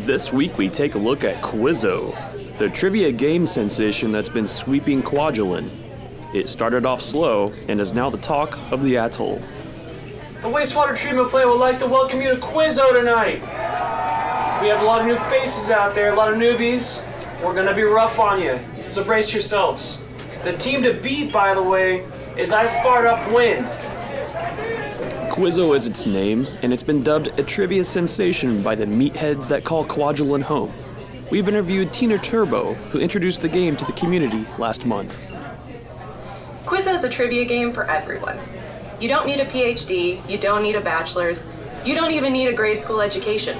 This week we take a look at Quizzo, the trivia game sensation that's been sweeping Kwajalein. It started off slow and is now the talk of the atoll. The wastewater treatment plant would like to welcome you to Quizzo tonight. We have a lot of new faces out there, a lot of newbies. We're gonna be rough on you, so brace yourselves. The team to beat, by the way, is I Fart Up Wind. Quizzo is its name, and it's been dubbed a trivia sensation by the Meatheads that call Kwajalein home. We've interviewed Tina Turbo, who introduced the game to the community last month. Quizzo is a trivia game for everyone. You don't need a PhD, you don't need a bachelor's, you don't even need a grade school education.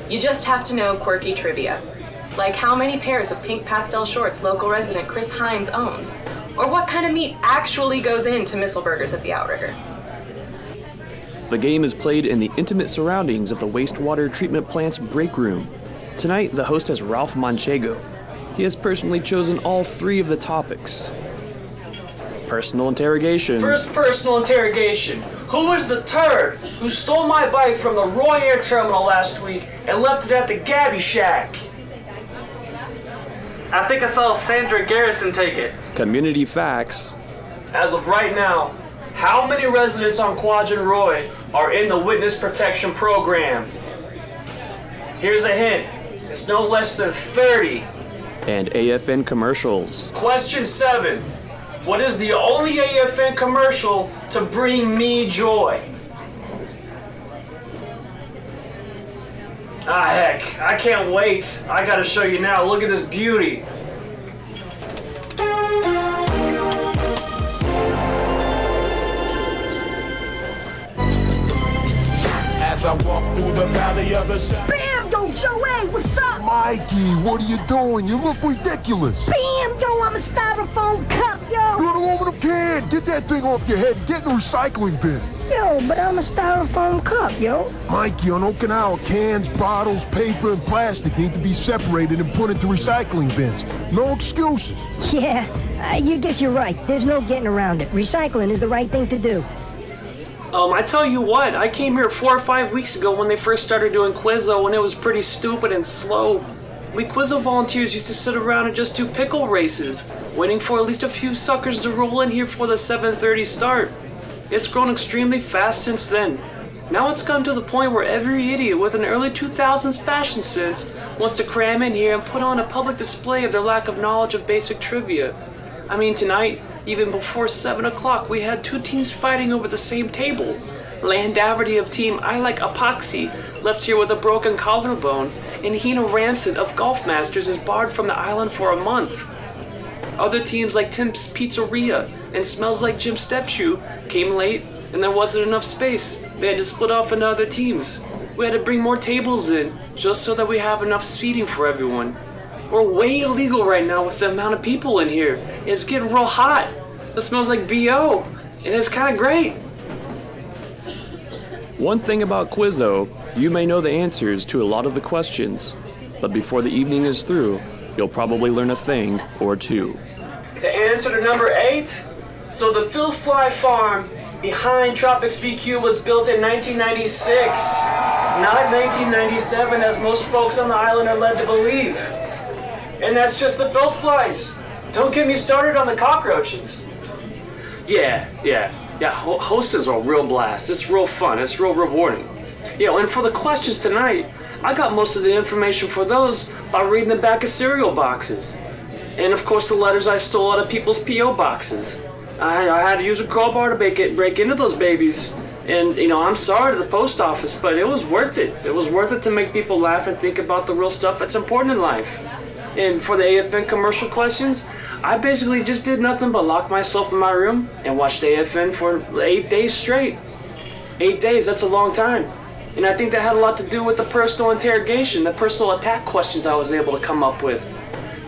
You just have to know quirky trivia. Like how many pairs of pink pastel shorts local resident Chris Hines owns, or what kind of meat actually goes into missile burgers at the Outrigger. The game is played in the intimate surroundings of the wastewater treatment plant's break room. Tonight, the host is Ralph Manchego. He has personally chosen all three of the topics. Personal interrogations. First personal interrogation. Who was the turd who stole my bike from the Roy Air Terminal last week and left it at the Gabby Shack? I think I saw Sandra Garrison take it. Community facts. As of right now, how many residents on Quad and Roy are in the Witness Protection Program? Here's a hint. It's no less than 30. And AFN commercials. Question 7. What is the only AFN commercial to bring me joy? Ah, heck, I can't wait. I gotta show you now. Look at this beauty. As I walk through the valley of the shadow. Bam, yo, Joey, what's up? Mikey, what are you doing? You look ridiculous. Bam, yo, I'm a styrofoam cup, yo. You're an aluminum can. Get that thing off your head and get in the recycling bin. Yo, but I'm a styrofoam cup, yo. Mikey, on Okinawa, cans, bottles, paper, and plastic need to be separated and put into recycling bins. No excuses. Yeah, you guess you're right. There's no getting around it. Recycling is the right thing to do. I tell you what, I came here 4 or 5 weeks ago when they first started doing Quizzo, and it was pretty stupid and slow. We Quizzo volunteers used to sit around and just do pickle races, waiting for at least a few suckers to roll in here for the 7:30 start. It's grown extremely fast since then. Now it's come to the point where every idiot with an early 2000s fashion sense wants to cram in here and put on a public display of their lack of knowledge of basic trivia. I mean, tonight, even before 7 o'clock, we had 2 teams fighting over the same table. Landaverty of Team I Like Epoxy left here with a broken collarbone, and Hina Ramson of Golf Masters is barred from the island for a month. Other teams like Tim's Pizzeria and Smells Like Jim's Stepshoe came late, and there wasn't enough space. They had to split off into other teams. We had to bring more tables in, just so that we have enough seating for everyone. We're way illegal right now with the amount of people in here. It's getting real hot. It smells like BO, and it's kind of great. One thing about Quizzo, you may know the answers to a lot of the questions, but before the evening is through, you'll probably learn a thing or two. The answer to number 8. So the Filth Fly Farm behind Tropics BQ was built in 1996, not 1997 as most folks on the island are led to believe. And that's just the filth flies. Don't get me started on the cockroaches. Yeah, host is a real blast. It's real fun, it's real rewarding. And for the questions tonight, I got most of the information for those by reading the back of cereal boxes. And of course the letters I stole out of people's P.O. boxes. I had to use a crowbar to break into those babies. And, I'm sorry to the post office, but it was worth it. It was worth it to make people laugh and think about the real stuff that's important in life. And for the AFN commercial questions, I basically just did nothing but lock myself in my room and watched AFN for 8 days straight. 8 days, that's a long time. And I think that had a lot to do with the personal interrogation, the personal attack questions I was able to come up with.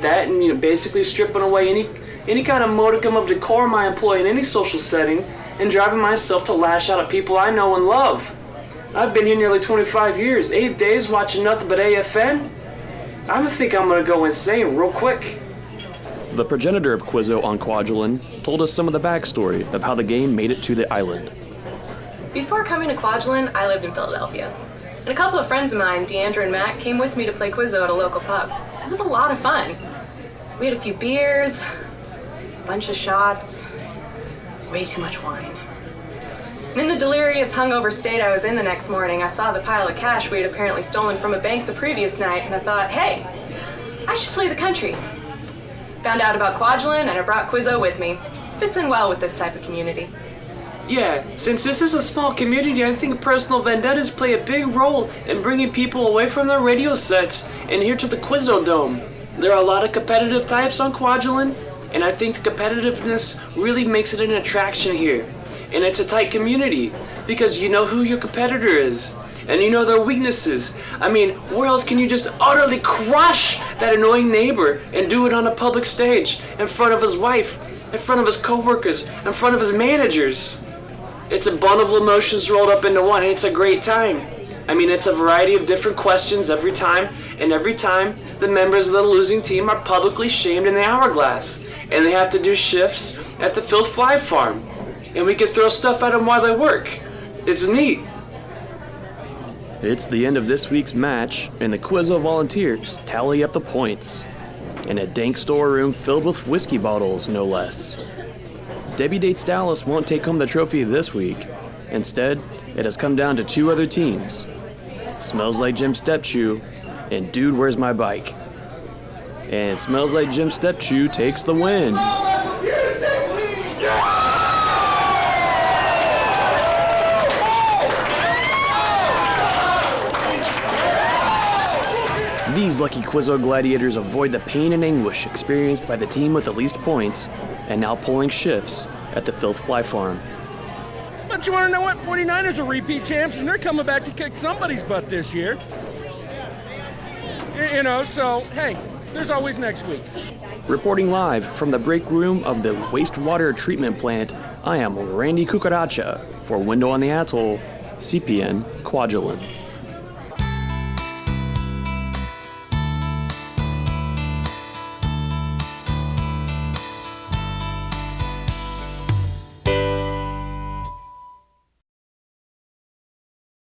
That and, basically stripping away any kind of modicum of decorum I employ in any social setting and driving myself to lash out at people I know and love. I've been here nearly 25 years, 8 days watching nothing but AFN. I think I'm gonna go insane real quick. The progenitor of Quizzo on Kwajalein told us some of the backstory of how the game made it to the island. Before coming to Kwajalein, I lived in Philadelphia. And a couple of friends of mine, Deandra and Matt, came with me to play Quizzo at a local pub. It was a lot of fun. We had a few beers, a bunch of shots, way too much wine. And in the delirious hungover state I was in the next morning, I saw the pile of cash we had apparently stolen from a bank the previous night, and I thought, hey, I should flee the country. Found out about Kwajalein, and I brought Quizzo with me. Fits in well with this type of community. Yeah, since this is a small community, I think personal vendettas play a big role in bringing people away from their radio sets and here to the Quizzo Dome. There are a lot of competitive types on Kwajalein, and I think the competitiveness really makes it an attraction here. And it's a tight community, because you know who your competitor is, and you know their weaknesses. I mean, where else can you just utterly crush that annoying neighbor and do it on a public stage, in front of his wife, in front of his coworkers, in front of his managers? It's a bundle of emotions rolled up into one, and it's a great time. I mean, it's a variety of different questions every time, and every time the members of the losing team are publicly shamed in the hourglass, and they have to do shifts at the Filth Fly Farm. And we can throw stuff at them while they work. It's neat. It's the end of this week's match, and the Quizzo volunteers tally up the points. In a dank storeroom filled with whiskey bottles, no less. Debbie Dates Dallas won't take home the trophy this week. Instead, it has come down to two other teams. Smells Like Jim Stepchew and Dude, Where's My Bike? And Smells Like Jim Stepchew takes the win. These lucky Quizzo gladiators avoid the pain and anguish experienced by the team with the least points, and now pulling shifts at the Filth Fly Farm. But you want to know what? 49ers are repeat champs, and they're coming back to kick somebody's butt this year. You know, so, hey, there's always next week. Reporting live from the break room of the wastewater treatment plant, I am Randy Cucaracha for Window on the Atoll, CPN Kwajalein.